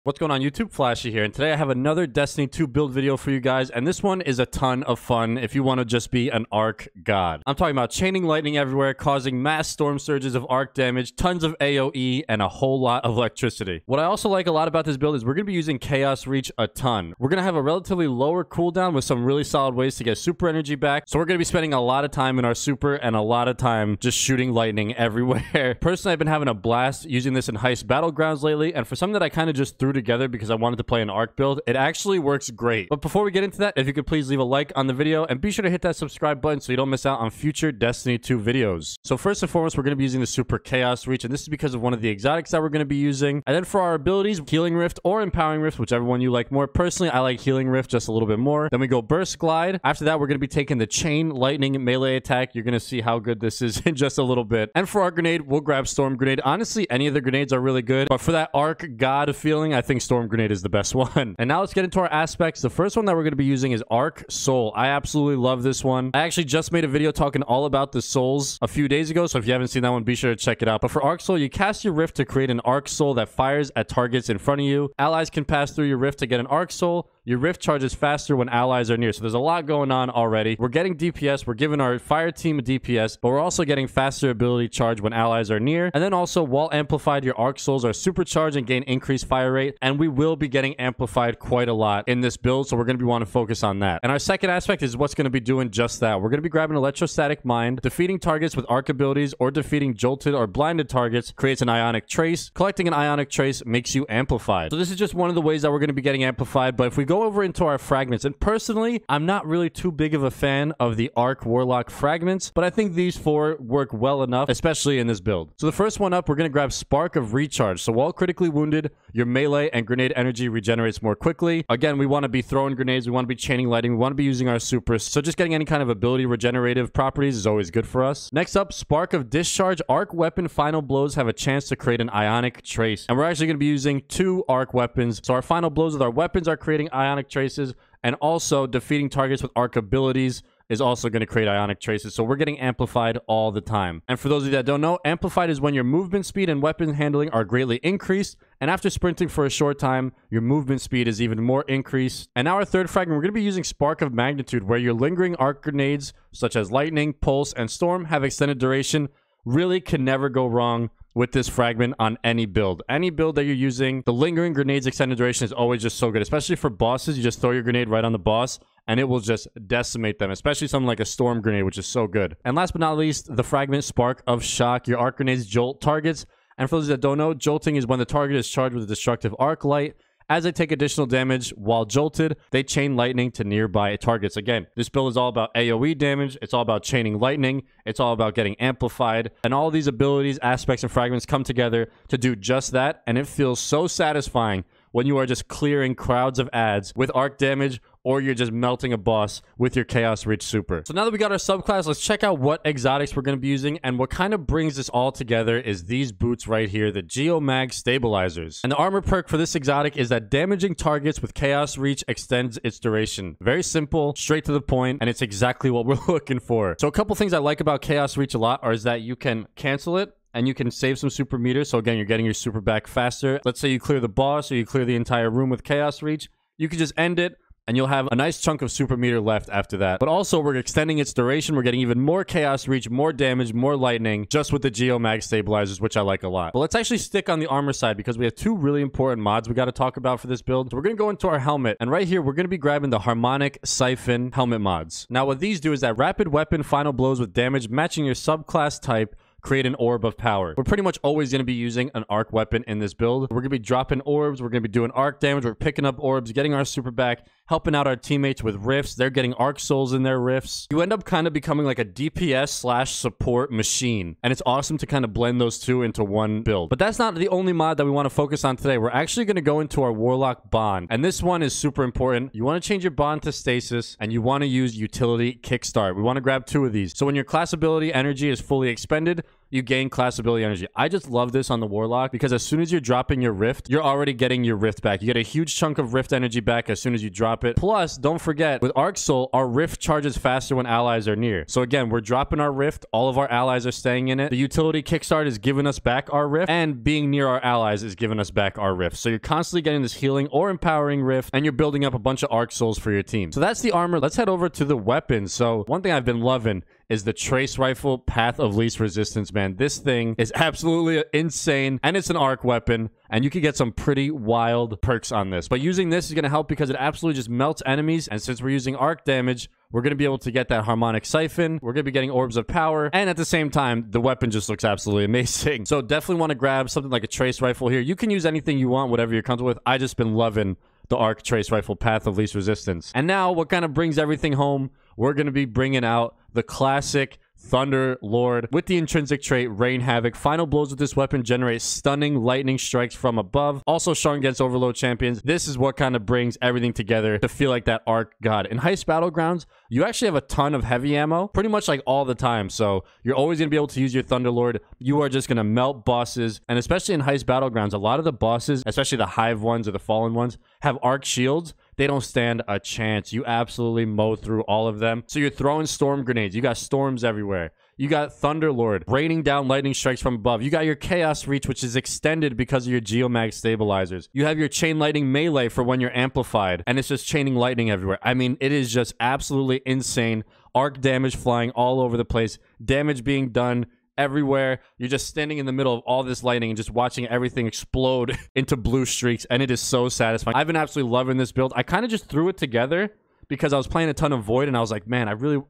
What's going on YouTube? Flashy here, and today I have another Destiny 2 build video for you guys, and this one is a ton of fun if you want to just be an Arc god. I'm talking about chaining lightning everywhere, causing mass storm surges of Arc damage, tons of AoE, and a whole lot of electricity. What I also like a lot about this build is we're going to be using Chaos Reach a ton. We're going to have a relatively lower cooldown with some really solid ways to get super energy back, so we're going to be spending a lot of time in our super and a lot of time just shooting lightning everywhere. Personally, I've been having a blast using this in Heist Battlegrounds lately, and for something that I kind of just threw together because I wanted to play an Arc build, it actually works great. But before we get into that, if you could please leave a like on the video and be sure to hit that subscribe button so you don't miss out on future Destiny 2 videos. So first and foremost, we're going to be using the Super Chaos Reach, and this is because of one of the exotics that we're going to be using. And then for our abilities, Healing Rift or Empowering Rift, whichever one you like more. Personally, I like Healing Rift just a little bit more. Then we go Burst Glide. After that, we're going to be taking the Chain Lightning melee attack. You're going to see how good this is in just a little bit. And for our grenade, we'll grab Storm Grenade. Honestly, any of the grenades are really good, but for that Arc God feeling, I think Storm Grenade is the best one. And now let's get into our aspects. The first one that we're going to be using is Arc Soul. I absolutely love this one. I actually just made a video talking all about the souls a few days ago, so if you haven't seen that one, be sure to check it out. But for Arc Soul, you cast your Rift to create an Arc Soul that fires at targets in front of you. Allies can pass through your Rift to get an Arc Soul. Your Rift charges faster when allies are near. So there's a lot going on already. We're getting DPS. We're giving our fire team a DPS, but we're also getting faster ability charge when allies are near. And then also, while amplified, your Arc Souls are supercharged and gain increased fire rate. And we will be getting amplified quite a lot in this build, so we're going to be wanting to focus on that. And our second aspect is what's going to be doing just that. We're going to be grabbing Electrostatic Mind. Defeating targets with Arc abilities or defeating jolted or blinded targets creates an Ionic Trace. Collecting an Ionic Trace makes you amplified. So this is just one of the ways that we're going to be getting amplified. But if we go over into our fragments, and personally, I'm not really too big of a fan of the Arc Warlock fragments, but I think these four work well enough, especially in this build. So the first one up, we're going to grab Spark of Recharge. So while critically wounded, your melee and grenade energy regenerates more quickly. Again, we want to be throwing grenades, we want to be chaining lightning, we want to be using our supers, so just getting any kind of ability regenerative properties is always good for us. Next up, Spark of Discharge. Arc weapon final blows have a chance to create an Ionic Trace, and we're actually going to be using 2 Arc weapons, so our final blows with our weapons are creating Ionic Traces, and also defeating targets with Arc abilities is also going to create Ionic Traces, so we're getting amplified all the time. And for those of you that don't know, amplified is when your movement speed and weapon handling are greatly increased, and after sprinting for a short time, your movement speed is even more increased. And now our third fragment, we're going to be using Spark of Magnitude, where your lingering arc grenades, such as Lightning, Pulse, and Storm, have extended duration. Really can never go wrong with this fragment on any build. Any build that you're using, the lingering grenades extended duration is always just so good, especially for bosses. You just throw your grenade right on the boss, and it will just decimate them, especially something like a Storm Grenade, which is so good. And last but not least, the fragment Spark of Shock. Your arc grenades jolt targets, and for those that don't know, jolting is when the target is charged with a destructive arc light. As they take additional damage while jolted, they chain lightning to nearby targets. Again, this build is all about AoE damage. It's all about chaining lightning. It's all about getting amplified. And all these abilities, aspects, and fragments come together to do just that. And it feels so satisfying when you are just clearing crowds of ads with arc damage, or you're just melting a boss with your Chaos Reach super. So now that we got our subclass, let's check out what exotics we're going to be using. And what kind of brings this all together is these boots right here, the Geomag Stabilizers. And the armor perk for this exotic is that damaging targets with Chaos Reach extends its duration. Very simple, straight to the point, and it's exactly what we're looking for. So a couple things I like about Chaos Reach a lot is that you can cancel it, and you can save some super meters. So again, you're getting your super back faster. Let's say you clear the boss or you clear the entire room with Chaos Reach. You can just end it, and you'll have a nice chunk of super meter left after that. But also, we're extending its duration. We're getting even more Chaos Reach, more damage, more lightning, just with the Geomag Stabilizers, which I like a lot. But let's actually stick on the armor side, because we have 2 really important mods we got to talk about for this build. So we're going to go into our helmet, and right here, we're going to be grabbing the Harmonic Siphon helmet mods. Now, what these do is that rapid weapon final blows with damage matching your subclass type create an orb of power. We're pretty much always going to be using an arc weapon in this build. We're going to be dropping orbs. We're going to be doing arc damage. We're picking up orbs, getting our super back, helping out our teammates with rifts. They're getting arc souls in their rifts. You end up kind of becoming like a DPS slash support machine. And it's awesome to kind of blend those two into one build. But that's not the only mod that we want to focus on today. We're actually going to go into our Warlock bond. And this one is super important. You want to change your bond to stasis, and you want to use utility kickstart. We want to grab 2 of these. So when your class ability energy is fully expended, you gain class ability energy. I just love this on the Warlock because as soon as you're dropping your Rift, you're already getting your Rift back. You get a huge chunk of Rift energy back as soon as you drop it. Plus, don't forget, with Arc Soul, our Rift charges faster when allies are near. So again, we're dropping our Rift. All of our allies are staying in it. The utility kickstart is giving us back our Rift, and being near our allies is giving us back our Rift. So you're constantly getting this healing or empowering Rift, and you're building up a bunch of Arc Souls for your team. So that's the armor. Let's head over to the weapons. So one thing I've been loving is the Trace Rifle Path of Least Resistance, man. This thing is absolutely insane, and it's an arc weapon, and you can get some pretty wild perks on this. But using this is going to help because it absolutely just melts enemies, and since we're using arc damage, we're going to be able to get that harmonic siphon. We're going to be getting orbs of power, and at the same time, the weapon just looks absolutely amazing. So definitely want to grab something like a Trace Rifle here. You can use anything you want, whatever you're comfortable with. I just been loving the Arc Trace Rifle Path of Least Resistance. And now, what kind of brings everything home? We're going to be bringing out the classic Thunder Lord with the intrinsic trait Rain Havoc. Final blows with this weapon generate stunning lightning strikes from above. Also strong against overload champions. This is what kind of brings everything together to feel like that Arc God. In Heist Battlegrounds, you actually have a ton of heavy ammo, pretty much like all the time. So you're always going to be able to use your Thunder Lord. You are just going to melt bosses. And especially in Heist Battlegrounds, a lot of the bosses, especially the Hive ones or the Fallen ones, have arc shields. They don't stand a chance. You absolutely mow through all of them. So you're throwing storm grenades. You got storms everywhere. You got Thunder Lord raining down lightning strikes from above. You got your Chaos Reach, which is extended because of your Geomag stabilizers. You have your Chain Lightning melee for when you're amplified, and it's just chaining lightning everywhere. I mean, it is just absolutely insane. Arc damage flying all over the place. Damage being done everywhere. You're just standing in the middle of all this lightning and just watching everything explode into blue streaks, and it is so satisfying. I've been absolutely loving this build. I kind of just threw it together because I was playing a ton of Void, and I was like, man,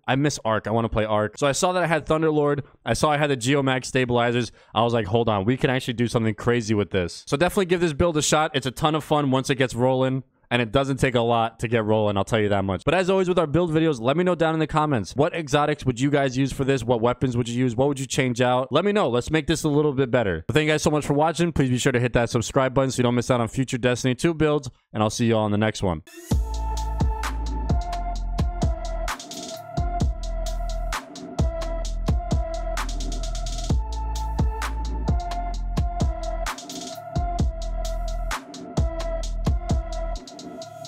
I miss Arc. I want to play Arc. So I saw that I had Thunderlord. I saw I had the Geomag stabilizers. I was like, hold on, we can actually do something crazy with this. So definitely give this build a shot. It's a ton of fun once it gets rolling. And it doesn't take a lot to get rolling, I'll tell you that much. But as always with our build videos, let me know down in the comments. What exotics would you guys use for this? What weapons would you use? What would you change out? Let me know. Let's make this a little bit better. But thank you guys so much for watching. Please be sure to hit that subscribe button so you don't miss out on future Destiny 2 builds. And I'll see you all in the next one.